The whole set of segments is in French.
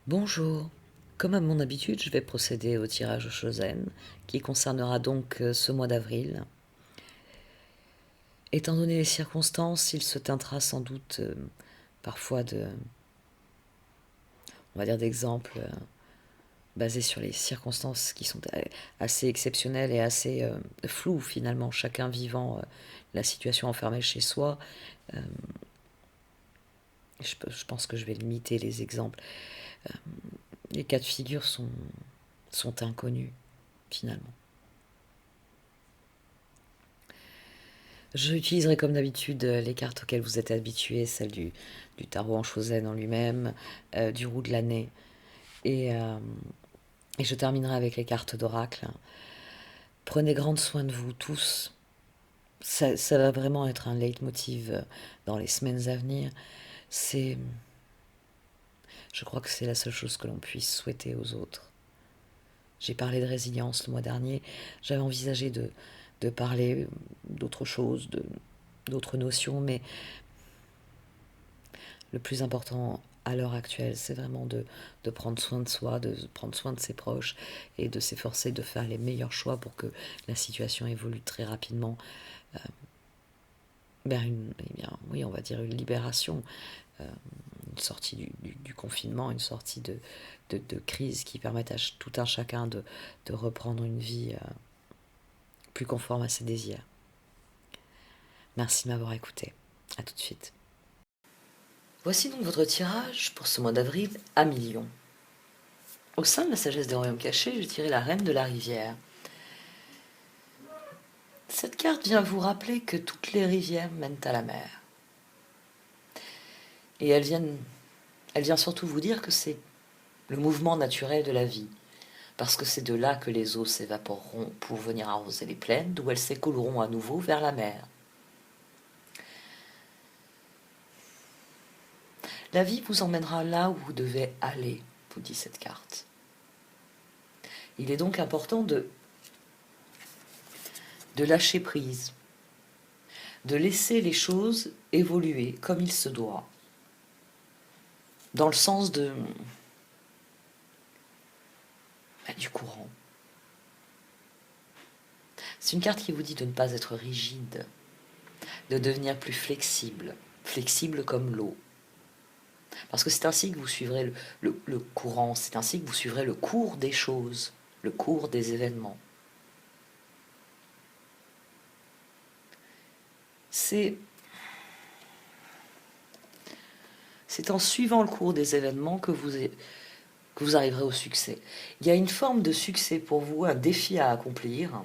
Bonjour. Comme à mon habitude, je vais procéder au tirage au Chosen, qui concernera donc ce mois d'avril. Étant donné les circonstances, il se teintera sans doute parfois on va dire, d'exemples basés sur les circonstances qui sont assez exceptionnelles et assez floues finalement, chacun vivant la situation enfermée chez soi. Euh, je pense que je vais limiter les exemples. Euh, les cas de figure sont inconnus finalement. J'utiliserai comme d'habitude les cartes auxquelles vous êtes habitués, celles du tarot en Chosen en lui-même, du roue de l'année. Et je terminerai avec les cartes d'oracle. Prenez grand soin de vous tous. Ça va vraiment être un leitmotiv dans les semaines à venir. C'est, je crois que c'est la seule chose que l'on puisse souhaiter aux autres. J'ai parlé de résilience le mois dernier. J'avais envisagé de parler d'autre chose, d'autres notions, mais le plus important à l'heure actuelle, c'est vraiment de prendre soin de soi, de prendre soin de ses proches et de s'efforcer de faire les meilleurs choix pour que la situation évolue très rapidement vers eh bien, oui, on va dire une libération, une sortie du confinement, une sortie de crise qui permette à tout un chacun de reprendre une vie plus conforme à ses désirs. Merci de m'avoir écouté. À tout de suite. Voici donc votre tirage pour ce mois d'avril à millions. Au sein de la sagesse des royaumes cachés, je tirais la reine de la rivière. Cette carte vient vous rappeler que toutes les rivières mènent à la mer. Et elle vient surtout vous dire que c'est le mouvement naturel de la vie, parce que c'est de là que les eaux s'évaporeront pour venir arroser les plaines, d'où elles s'écouleront à nouveau vers la mer. La vie vous emmènera là où vous devez aller, vous dit cette carte. Il est donc important de lâcher prise, de laisser les choses évoluer comme il se doit, dans le sens du courant. C'est une carte qui vous dit de ne pas être rigide, de devenir plus flexible, flexible comme l'eau. Parce que c'est ainsi que vous suivrez le courant, c'est ainsi que vous suivrez le cours des choses, le cours des événements. C'est en suivant le cours des événements que vous arriverez au succès. Il y a une forme de succès pour vous, un défi à accomplir,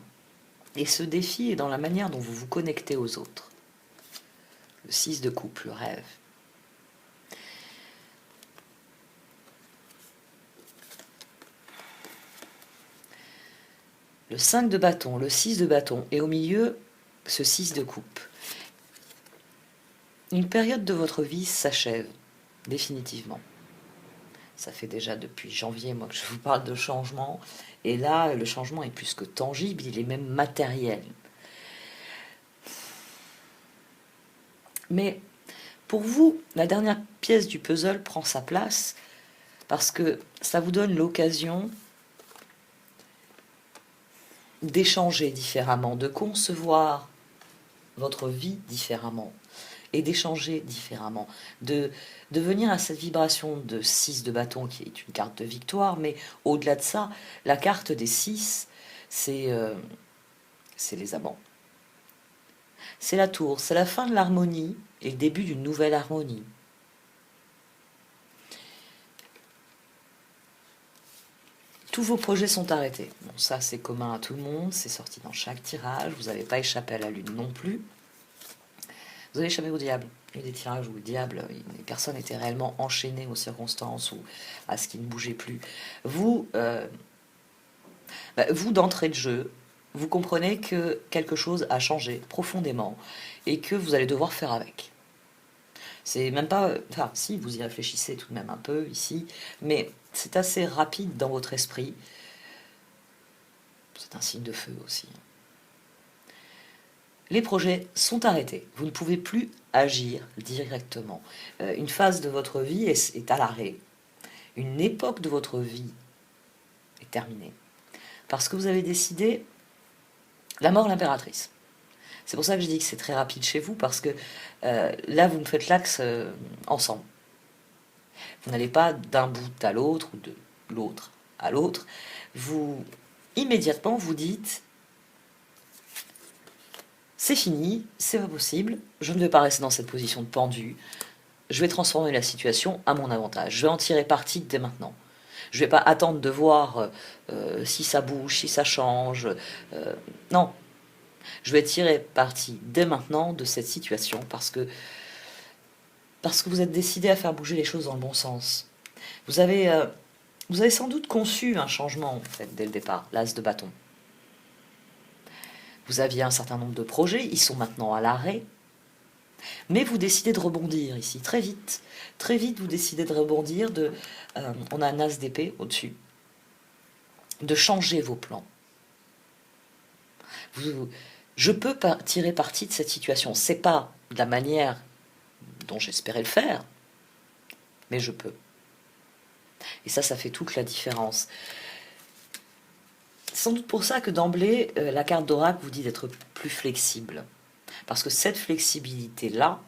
et ce défi est dans la manière dont vous vous connectez aux autres. Le 6 de coupe, le rêve. Le 5 de bâton, le 6 de bâton, et au milieu, ce 6 de coupe. Une période de votre vie s'achève, définitivement. Ça fait déjà depuis janvier, moi, que je vous parle de changement. Et là, le changement est plus que tangible, il est même matériel. Mais pour vous, la dernière pièce du puzzle prend sa place parce que ça vous donne l'occasion d'échanger différemment, de concevoir votre vie différemment et d'échanger différemment, de venir à cette vibration de 6 de bâton qui est une carte de victoire, mais au-delà de ça, la carte des 6, c'est les amants. C'est la tour, c'est la fin de l'harmonie et le début d'une nouvelle harmonie. Tous vos projets sont arrêtés. Bon, ça c'est commun à tout le monde, c'est sorti dans chaque tirage, vous n'avez pas échappé à la lune non plus. Vous avez échappé au diable. Il y a eu des tirages où le diable, les personnes étaient réellement enchaînées aux circonstances ou à ce qui ne bougeait plus. Vous, vous d'entrée de jeu, vous comprenez que quelque chose a changé profondément et que vous allez devoir faire avec. C'est même pas... Enfin, si, vous y réfléchissez tout de même un peu ici, mais c'est assez rapide dans votre esprit. C'est un signe de feu aussi. Les projets sont arrêtés. Vous ne pouvez plus agir directement. Une phase de votre vie est à l'arrêt. Une époque de votre vie est terminée. Parce que vous avez décidé la mort l'impératrice. C'est pour ça que je dis que c'est très rapide chez vous, parce que là, vous me faites l'axe ensemble. Vous n'allez pas d'un bout à l'autre, ou de l'autre à l'autre. Vous, immédiatement, vous dites, c'est fini, c'est pas possible, je ne vais pas rester dans cette position de pendu, je vais transformer la situation à mon avantage, je vais en tirer parti dès maintenant. Je ne vais pas attendre de voir si ça bouge, si ça change. Non, je vais tirer parti dès maintenant de cette situation parce que vous êtes décidé à faire bouger les choses dans le bon sens. Vous avez sans doute conçu un changement en fait, dès le départ, l'as de bâton. Vous aviez un certain nombre de projets, ils sont maintenant à l'arrêt, mais vous décidez de rebondir ici, très vite. Très vite, vous décidez de rebondir, on a un as d'épée au-dessus, de changer vos plans. Je peux tirer parti de cette situation. C'est pas de la manière dont j'espérais le faire, mais je peux. Et ça fait toute la différence. C'est sans doute pour ça que d'emblée, la carte d'oracle vous dit d'être plus flexible. Parce que cette flexibilité-là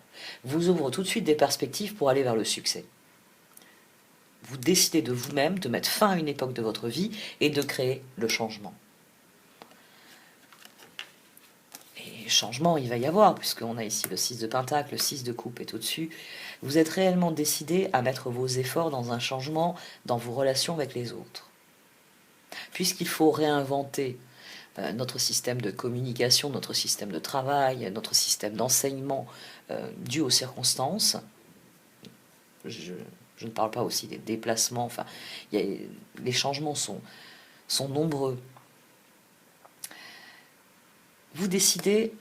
vous ouvre tout de suite des perspectives pour aller vers le succès. Vous décidez de vous-même de mettre fin à une époque de votre vie et de créer le changement. Et changement, il va y avoir, puisqu'on a ici le 6 de pentacle, le 6 de coupe est au-dessus. Vous êtes réellement décidé à mettre vos efforts dans un changement dans vos relations avec les autres. Puisqu'il faut réinventer notre système de communication, notre système de travail, notre système d'enseignement dû aux circonstances. Je ne parle pas aussi des déplacements, enfin, les changements sont nombreux. Vous décidez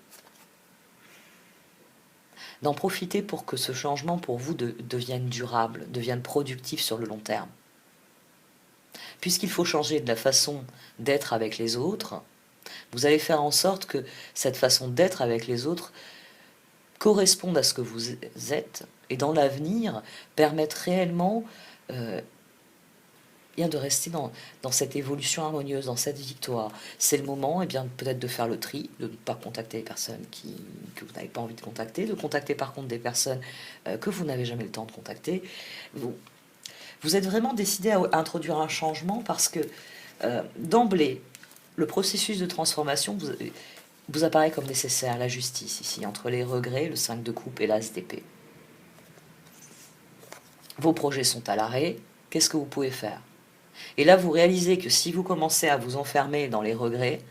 d'en profiter pour que ce changement pour vous devienne durable, devienne productif sur le long terme. Puisqu'il faut changer de la façon d'être avec les autres, vous allez faire en sorte que cette façon d'être avec les autres corresponde à ce que vous êtes et dans l'avenir permette réellement de rester dans cette évolution harmonieuse, dans cette victoire. C'est le moment peut-être de faire le tri, de ne pas contacter les personnes que vous n'avez pas envie de contacter par contre des personnes que vous n'avez jamais le temps de contacter. Vous êtes vraiment décidé à introduire un changement parce que d'emblée, le processus de transformation vous apparaît comme nécessaire, la justice ici, entre les regrets, le 5 de coupe et l'as d'épée. Vos projets sont à l'arrêt, qu'est-ce que vous pouvez faire? Et là, vous réalisez que si vous commencez à vous enfermer dans les regrets,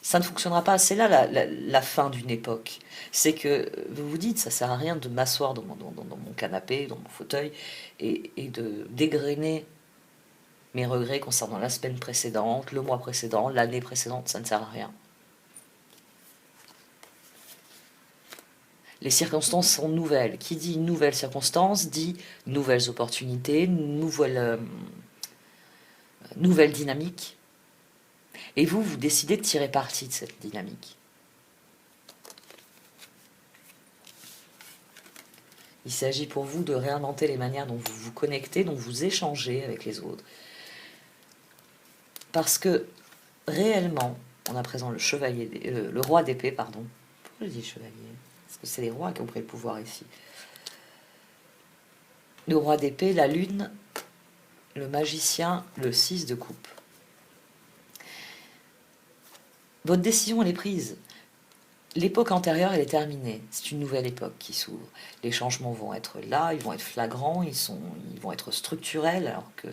ça ne fonctionnera pas. C'est là la fin d'une époque. C'est que vous vous dites, ça sert à rien de m'asseoir dans mon canapé, dans mon fauteuil, et de dégrainer mes regrets concernant la semaine précédente, le mois précédent, l'année précédente, ça ne sert à rien. Les circonstances sont nouvelles. Qui dit nouvelles circonstances dit nouvelles opportunités, nouvelle dynamique. Et vous décidez de tirer parti de cette dynamique. Il s'agit pour vous de réinventer les manières dont vous vous connectez, dont vous échangez avec les autres. Parce que réellement, on a présent le roi d'épée, pardon. Pourquoi je dis chevalier? Parce que c'est les rois qui ont pris le pouvoir ici. Le roi d'épée, la lune, le magicien, le 6 de coupe. Votre décision, elle est prise. L'époque antérieure, elle est terminée. C'est une nouvelle époque qui s'ouvre. Les changements vont être là, ils vont être flagrants, ils vont être structurels, alors que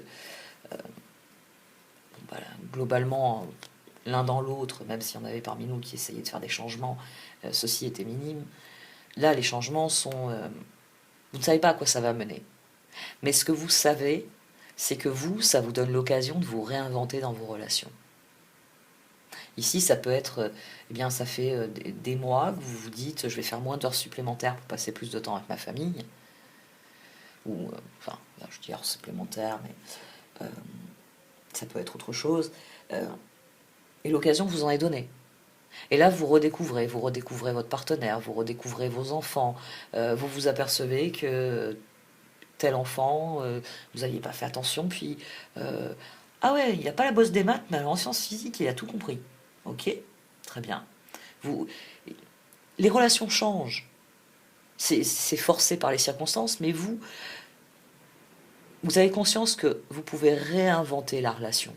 globalement, l'un dans l'autre, même s'il y en avait parmi nous qui essayaient de faire des changements, ceci était minime. Là, les changements sont... vous ne savez pas à quoi ça va mener. Mais ce que vous savez, c'est que ça vous donne l'occasion de vous réinventer dans vos relations. Ici, ça peut être, ça fait des mois que vous vous dites, je vais faire moins d'heures supplémentaires pour passer plus de temps avec ma famille. Ou, je dis heures supplémentaires, mais ça peut être autre chose. Et l'occasion vous en est donnée. Et là, vous redécouvrez votre partenaire, vous redécouvrez vos enfants, vous vous apercevez que tel enfant, vous n'aviez pas fait attention, puis ah ouais, il n'a pas la bosse des maths, mais alors en sciences physiques, il a tout compris. Ok, très bien. Vous, les relations changent. C'est forcé par les circonstances, mais vous avez conscience que vous pouvez réinventer la relation.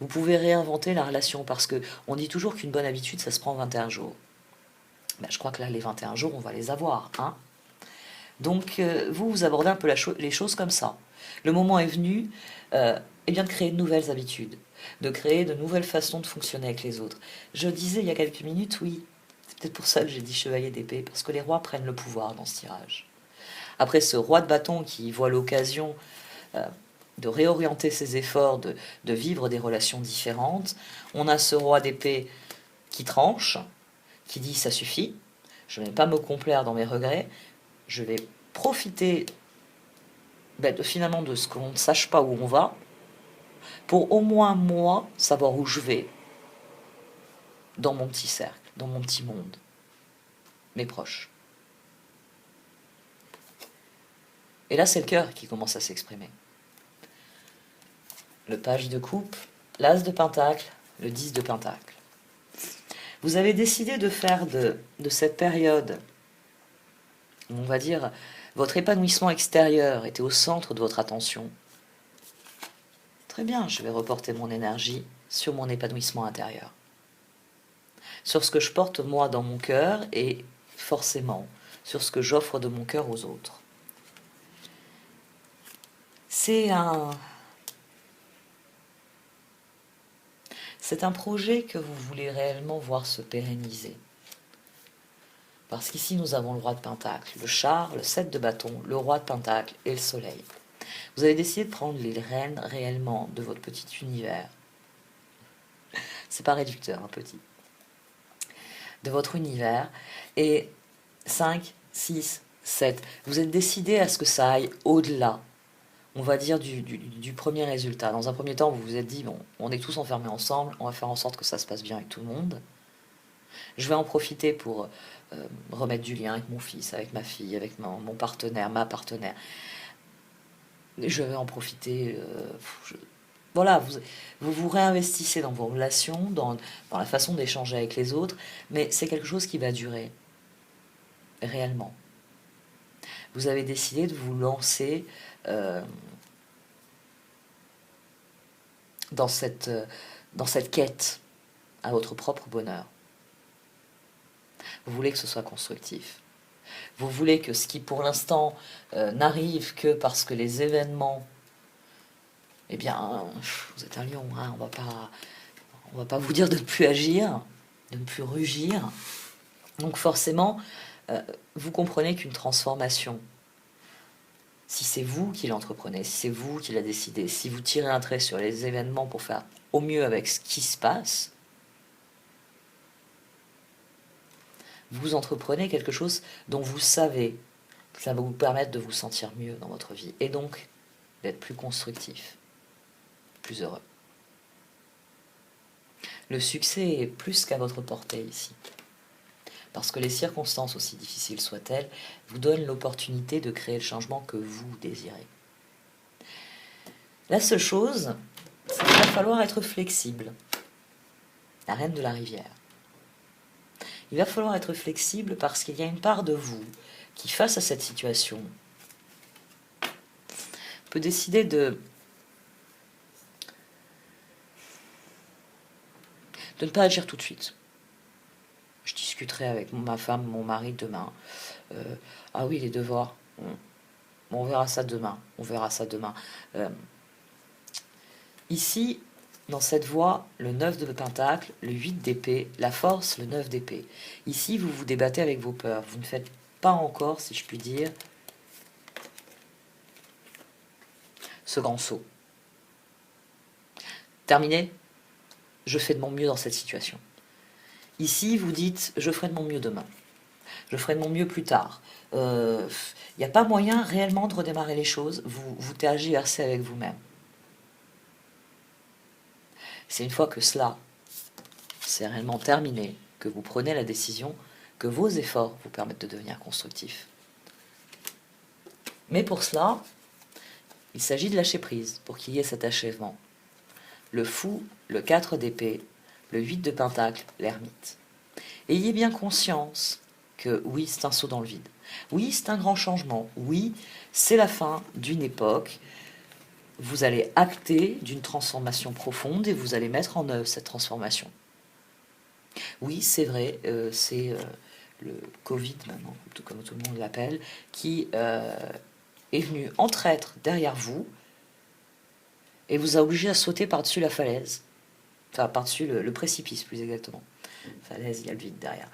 Vous pouvez réinventer la relation parce que on dit toujours qu'une bonne habitude, ça se prend 21 jours. Ben, je crois que là, les 21 jours, on va les avoir, hein. Donc, vous abordez un peu les choses comme ça. Le moment est venu eh bien, de créer de nouvelles habitudes, de créer de nouvelles façons de fonctionner avec les autres. Je disais il y a quelques minutes, oui, c'est peut-être pour ça que j'ai dit chevalier d'épée, parce que les rois prennent le pouvoir dans ce tirage. Après ce roi de bâton qui voit l'occasion de réorienter ses efforts, de vivre des relations différentes, on a ce roi d'épée qui tranche, qui dit ça suffit, je ne vais pas me complaire dans mes regrets, je vais profiter finalement de ce qu'on ne sache pas où on va, pour au moins moi savoir où je vais dans mon petit cercle, dans mon petit monde, mes proches. Et là, c'est le cœur qui commence à s'exprimer. Le page de coupe, l'as de pentacle, le 10 de pentacle. Vous avez décidé de faire de cette période, on va dire, votre épanouissement extérieur était au centre de votre attention. Très bien, je vais reporter mon énergie sur mon épanouissement intérieur. Sur ce que je porte moi dans mon cœur et forcément sur ce que j'offre de mon cœur aux autres. C'est un projet que vous voulez réellement voir se pérenniser. Parce qu'ici, nous avons le roi de Pentacle, le char, le 7 de bâton, le roi de Pentacle et le soleil. Vous avez décidé de prendre les rênes réellement de votre petit univers. C'est pas réducteur, un petit. De votre univers. Et 5, 6, 7. Vous êtes décidé à ce que ça aille au-delà, on va dire, du premier résultat. Dans un premier temps, vous vous êtes dit, bon, on est tous enfermés ensemble, on va faire en sorte que ça se passe bien avec tout le monde. Je vais en profiter pour remettre du lien avec mon fils, avec ma fille, avec mon partenaire, ma partenaire. Je vais en profiter. Voilà, vous réinvestissez dans vos relations, dans la façon d'échanger avec les autres, mais c'est quelque chose qui va durer, réellement. Vous avez décidé de vous lancer dans cette quête à votre propre bonheur. Vous voulez que ce soit constructif. Vous voulez que ce qui pour l'instant n'arrive que parce que les événements, eh bien, vous êtes un lion, hein, on va pas vous dire de ne plus agir, de ne plus rugir. Donc forcément, vous comprenez qu'une transformation, si c'est vous qui l'entreprenez, si c'est vous qui l'a décidé, si vous tirez un trait sur les événements pour faire au mieux avec ce qui se passe, vous entreprenez quelque chose dont vous savez que ça va vous permettre de vous sentir mieux dans votre vie et donc d'être plus constructif, plus heureux. Le succès est plus qu'à votre portée ici. Parce que les circonstances, aussi difficiles soient-elles, vous donnent l'opportunité de créer le changement que vous désirez. La seule chose, c'est qu'il va falloir être flexible. La reine de la rivière. Il va falloir être flexible parce qu'il y a une part de vous qui, face à cette situation, peut décider de ne pas agir tout de suite. Je discuterai avec ma femme, mon mari demain. Ah oui, les devoirs. On verra ça demain. Ici, dans cette voie, le 9 de pentacle, le 8 d'épée, la force, le 9 d'épée. Ici, vous vous débattez avec vos peurs. Vous ne faites pas encore, si je puis dire, ce grand saut. Terminé ? Je fais de mon mieux dans cette situation. Ici, vous dites, je ferai de mon mieux demain. Je ferai de mon mieux plus tard. Il n'y a pas moyen réellement de redémarrer les choses. Vous tergiversez avec vous-même. C'est une fois que cela, c'est réellement terminé, que vous prenez la décision, que vos efforts vous permettent de devenir constructif. Mais pour cela, il s'agit de lâcher prise, pour qu'il y ait cet achèvement. Le fou, le 4 d'épée, le 8 de pentacle, l'ermite. Ayez bien conscience que oui, c'est un saut dans le vide. Oui, c'est un grand changement. Oui, c'est la fin d'une époque. Vous allez acter d'une transformation profonde et vous allez mettre en œuvre cette transformation. Oui, c'est vrai, c'est le Covid maintenant, tout comme tout le monde l'appelle, qui est venu en traître derrière vous et vous a obligé à sauter par-dessus la falaise. Enfin, par-dessus le précipice, plus exactement. Falaise, il y a le vide derrière.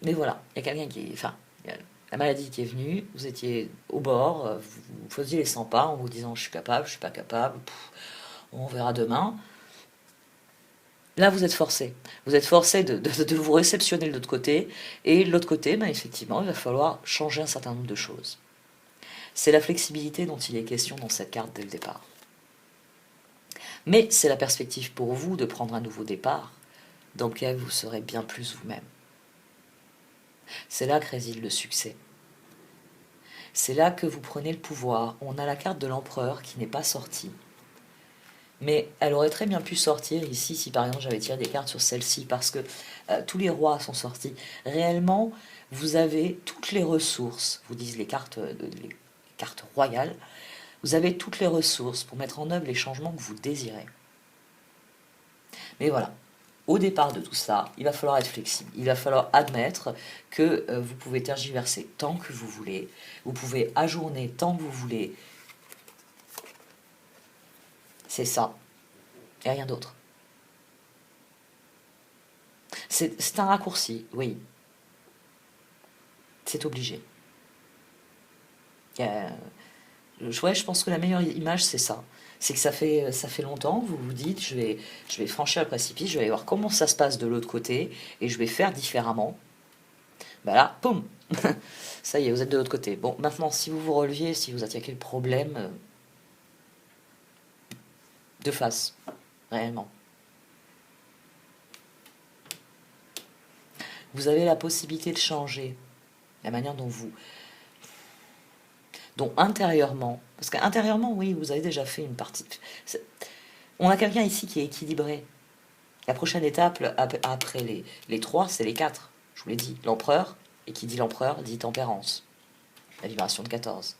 Mais voilà, il y a quelqu'un qui... Enfin, il y a la maladie qui est venue, vous étiez au bord, vous faisiez les 100 pas en vous disant « je suis capable, je suis pas capable, on verra demain ». Là, vous êtes forcé. Vous êtes forcé de vous réceptionner de l'autre côté. Et de l'autre côté, ben, effectivement, il va falloir changer un certain nombre de choses. C'est la flexibilité dont il est question dans cette carte dès le départ. Mais c'est la perspective pour vous de prendre un nouveau départ, dans lequel vous serez bien plus vous-même. C'est là que réside le succès. C'est là que vous prenez le pouvoir. On a la carte de l'empereur qui n'est pas sortie. Mais elle aurait très bien pu sortir ici si par exemple j'avais tiré des cartes sur celle-ci, parce que tous les rois sont sortis. Réellement, vous avez toutes les ressources, vous disent les cartes royales, vous avez toutes les ressources pour mettre en œuvre les changements que vous désirez. Mais voilà, au départ de tout ça, il va falloir être flexible. Il va falloir admettre que vous pouvez tergiverser tant que vous voulez, vous pouvez ajourner tant que vous voulez. C'est ça, et rien d'autre. C'est un raccourci, oui. C'est obligé. Ouais, je pense que la meilleure image, c'est ça. C'est que ça fait longtemps que vous vous dites, je vais franchir le précipice, je vais aller voir comment ça se passe de l'autre côté, et je vais faire différemment. Ben là, boum. Ça y est, vous êtes de l'autre côté. Bon, maintenant, si vous vous releviez, si vous attaquez le problème de face, réellement. Vous avez la possibilité de changer la manière dont intérieurement, parce qu'intérieurement, oui, vous avez déjà fait une partie. On a quelqu'un ici qui est équilibré. La prochaine étape, après les 3, c'est les 4. Je vous l'ai dit, l'empereur, et qui dit l'empereur, dit tempérance. La vibration de 14.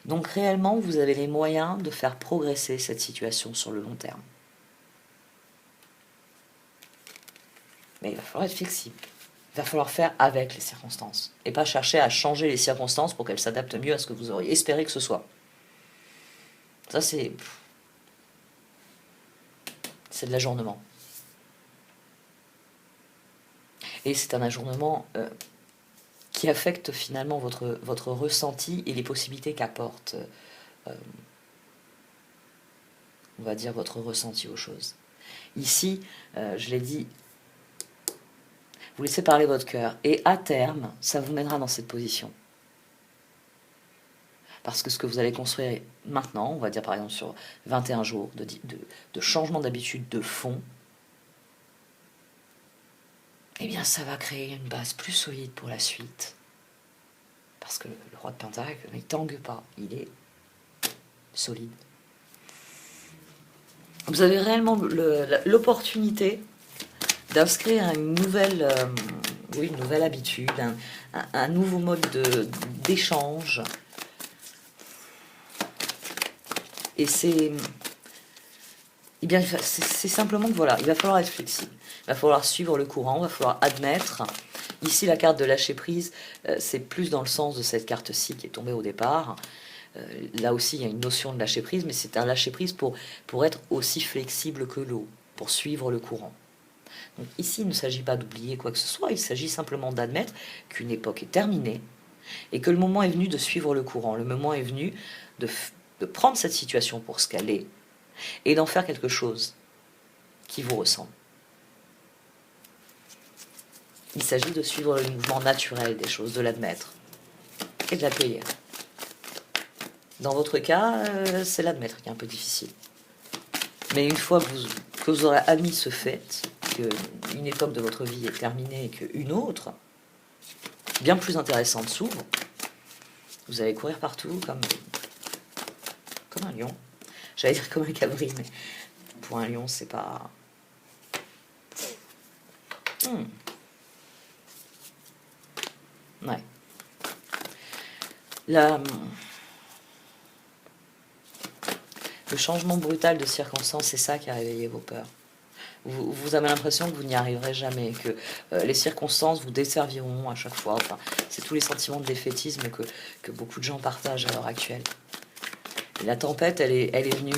Donc réellement, vous avez les moyens de faire progresser cette situation sur le long terme. Mais il va falloir être flexible. Il va falloir faire avec les circonstances. Et pas chercher à changer les circonstances pour qu'elles s'adaptent mieux à ce que vous auriez espéré que ce soit. Ça, c'est de l'ajournement. Et c'est un ajournement qui affecte finalement votre ressenti et les possibilités qu'apporte, on va dire, votre ressenti aux choses. Ici, je l'ai dit, vous laissez parler votre cœur, et à terme, ça vous mènera dans cette position. Parce que ce que vous allez construire maintenant, on va dire par exemple sur 21 jours de changement d'habitude de fond, eh bien ça va créer une base plus solide pour la suite. Parce que le roi de Pentacle, il ne tangue pas, il est solide. Vous avez réellement l'opportunité d'inscrire une nouvelle habitude, un nouveau mode d'échange. Et c'est simplement que voilà, il va falloir être flexible, il va falloir suivre le courant, il va falloir admettre. Ici, la carte de lâcher prise, c'est plus dans le sens de cette carte-ci qui est tombée au départ. Là aussi, il y a une notion de lâcher prise, mais c'est un lâcher prise pour être aussi flexible que l'eau, pour suivre le courant. Donc ici, il ne s'agit pas d'oublier quoi que ce soit, il s'agit simplement d'admettre qu'une époque est terminée et que le moment est venu de suivre le courant. Le moment est venu de prendre cette situation pour ce qu'elle est et d'en faire quelque chose qui vous ressemble. Il s'agit de suivre le mouvement naturel des choses, de l'admettre et de l'accueillir. Dans votre cas, c'est l'admettre qui est un peu difficile. Mais une fois que vous aurez admis ce fait, qu'une époque de votre vie est terminée et qu'une autre, bien plus intéressante, s'ouvre, Vous allez courir partout comme un lion. J'allais dire comme un cabri, mais pour un lion, c'est pas... Ouais. Le changement brutal de circonstances, c'est ça qui a réveillé vos peurs. Vous avez l'impression que vous n'y arriverez jamais, que les circonstances vous desserviront à chaque fois. Enfin, c'est tous les sentiments de défaitisme que beaucoup de gens partagent à l'heure actuelle. Et la tempête, elle est venue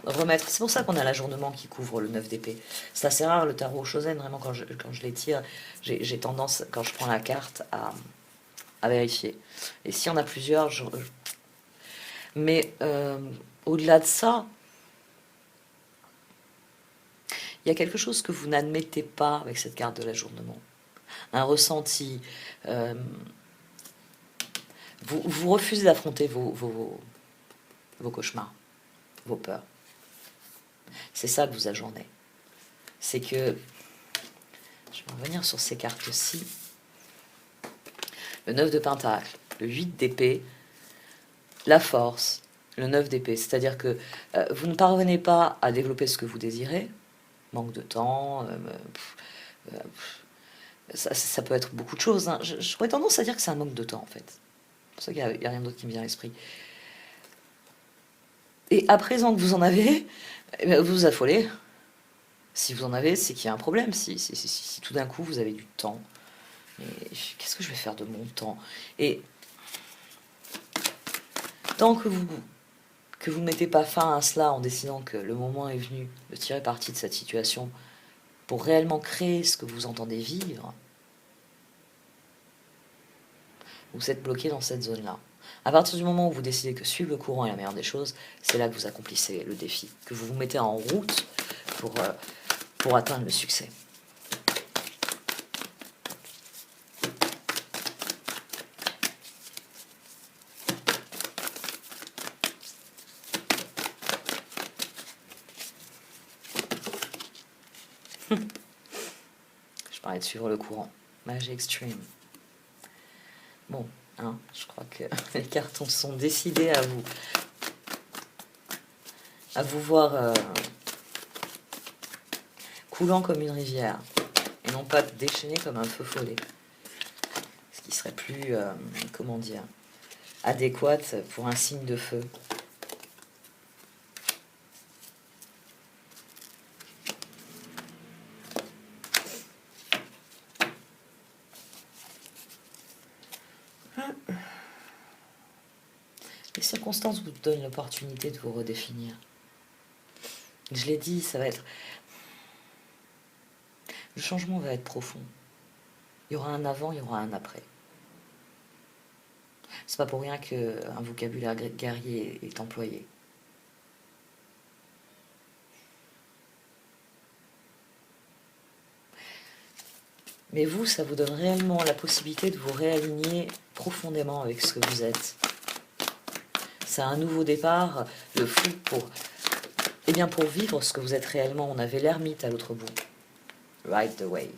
remettre... C'est pour ça qu'on a l'ajournement qui couvre le 9 d'épée. C'est assez rare, le tarot Shosen, vraiment, quand je les tire, j'ai tendance, quand je prends la carte, à vérifier. Et s'il y en a plusieurs, mais au-delà de ça, il y a quelque chose que vous n'admettez pas avec cette carte de l'ajournement. Un ressenti. Vous refusez d'affronter vos cauchemars, vos peurs. C'est ça que vous ajournez. C'est que... Je vais revenir sur ces cartes-ci. Le 9 de pentacle, le 8 d'épée, la force, le 9 d'épée. C'est-à-dire que vous ne parvenez pas à développer ce que vous désirez. Manque de temps, ça peut être beaucoup de choses. Hein. J'aurais tendance à dire que c'est un manque de temps, en fait. C'est pour ça qu'il n'y a rien d'autre qui me vient à l'esprit. Et à présent que vous en avez, vous vous affolez. Si vous en avez, c'est qu'il y a un problème. Si tout d'un coup, vous avez du temps. Mais qu'est-ce que je vais faire de mon temps? Et tant que vous ne mettez pas fin à cela en décidant que le moment est venu de tirer parti de cette situation pour réellement créer ce que vous entendez vivre, vous êtes bloqué dans cette zone-là. À partir du moment où vous décidez que suivre le courant est la meilleure des choses, c'est là que vous accomplissez le défi, que vous vous mettez en route pour atteindre le succès. Je parlais de suivre le courant. Magie extreme. Bon, hein, je crois que les cartons sont décidés à vous voir coulant comme une rivière et non pas déchaîné comme un feu follet. Ce qui serait plus, comment dire, adéquate pour un signe de feu. Les circonstances vous donnent l'opportunité de vous redéfinir. Je l'ai dit, ça va être... Le changement va être profond. Il y aura un avant, il y aura un après. C'est pas pour rien qu'un vocabulaire guerrier est employé. Mais vous, ça vous donne réellement la possibilité de vous réaligner profondément avec ce que vous êtes. C'est un nouveau départ, le fou pour vivre ce que vous êtes réellement. On avait l'ermite à l'autre bout. Ride the wave.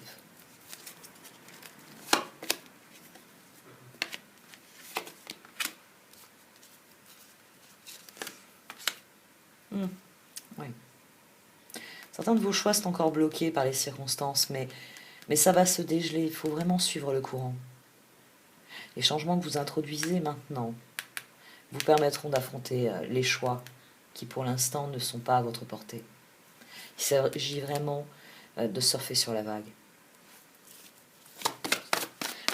Oui. Certains de vos choix sont encore bloqués par les circonstances, mais ça va se dégeler. Il faut vraiment suivre le courant. Les changements que vous introduisez maintenant vous permettront d'affronter les choix qui pour l'instant ne sont pas à votre portée. Il s'agit vraiment de surfer sur la vague.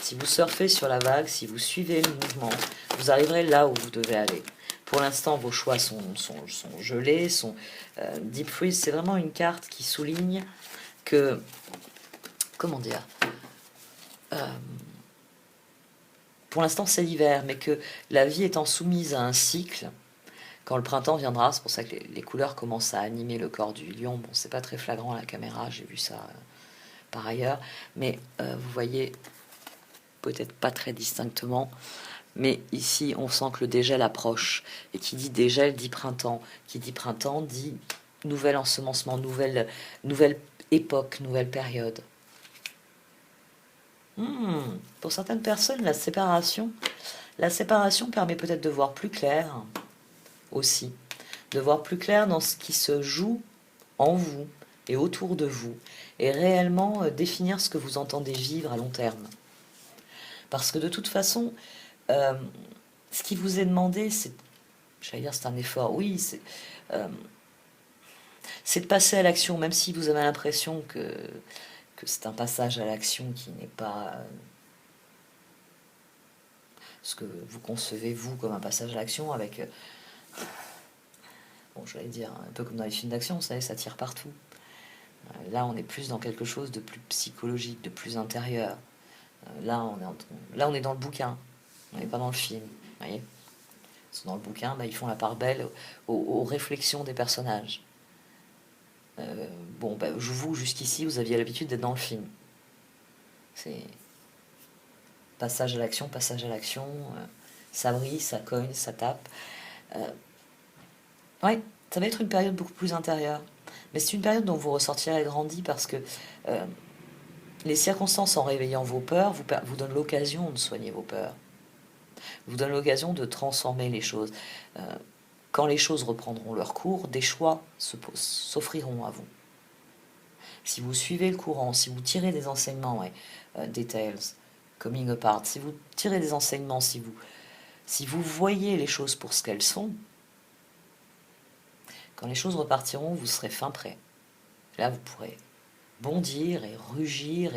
Si vous surfez sur la vague, si vous suivez le mouvement, vous arriverez là où vous devez aller. Pour l'instant, vos choix sont gelés, sont deep freeze. C'est vraiment une carte qui souligne que, comment dire, pour l'instant c'est l'hiver, mais que la vie étant soumise à un cycle, quand le printemps viendra, c'est pour ça que les couleurs commencent à animer le corps du lion. Bon, c'est pas très flagrant à la caméra, j'ai vu ça par ailleurs, mais vous voyez peut-être pas très distinctement, mais ici on sent que le dégel approche, et qui dit dégel dit printemps, qui dit printemps dit nouvel ensemencement, nouvelle époque, nouvelle période. Pour certaines personnes, la séparation La séparation permet peut-être de voir plus clair aussi, de voir plus clair dans ce qui se joue en vous et autour de vous, et réellement définir ce que vous entendez vivre à long terme. Parce que de toute façon, ce qui vous est demandé, c'est, j'allais dire c'est un effort, oui, c'est de passer à l'action, même si vous avez l'impression que c'est un passage à l'action qui n'est pas ce que vous concevez, vous, comme un passage à l'action, avec, bon, j'allais dire, un peu comme dans les films d'action, vous savez, ça tire partout. Là, on est plus dans quelque chose de plus psychologique, de plus intérieur. Là, on est dans le bouquin, on n'est pas dans le film, vous voyez. Dans le bouquin, bah, ils font la part belle aux réflexions des personnages. Bon, bah, vous, jusqu'ici, vous aviez l'habitude d'être dans le film. C'est passage à l'action, ça brille, ça cogne, ça tape. Ouais, ça va être une période beaucoup plus intérieure. Mais c'est une période dont vous ressortirez grandi parce que les circonstances en réveillant vos peurs vous donnent l'occasion de soigner vos peurs. Vous donnent l'occasion de transformer les choses. Quand les choses reprendront leur cours, des choix s'offriront à vous. Si vous suivez le courant, si vous tirez des enseignements, details, coming apart, si vous tirez des enseignements, si vous voyez les choses pour ce qu'elles sont, quand les choses repartiront, vous serez fin prêt. Là, vous pourrez bondir et rugir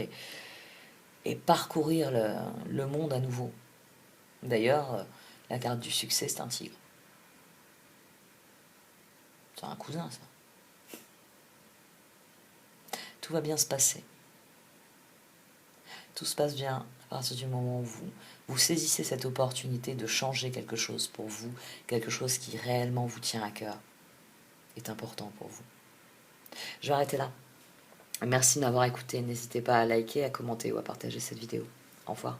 et parcourir le monde à nouveau. D'ailleurs, la carte du succès, c'est un tigre. C'est un cousin, ça. Tout va bien se passer. Tout se passe bien à partir du moment où vous saisissez cette opportunité de changer quelque chose pour vous, quelque chose qui réellement vous tient à cœur, est important pour vous. Je vais arrêter là. Merci de m'avoir écouté. N'hésitez pas à liker, à commenter ou à partager cette vidéo. Au revoir.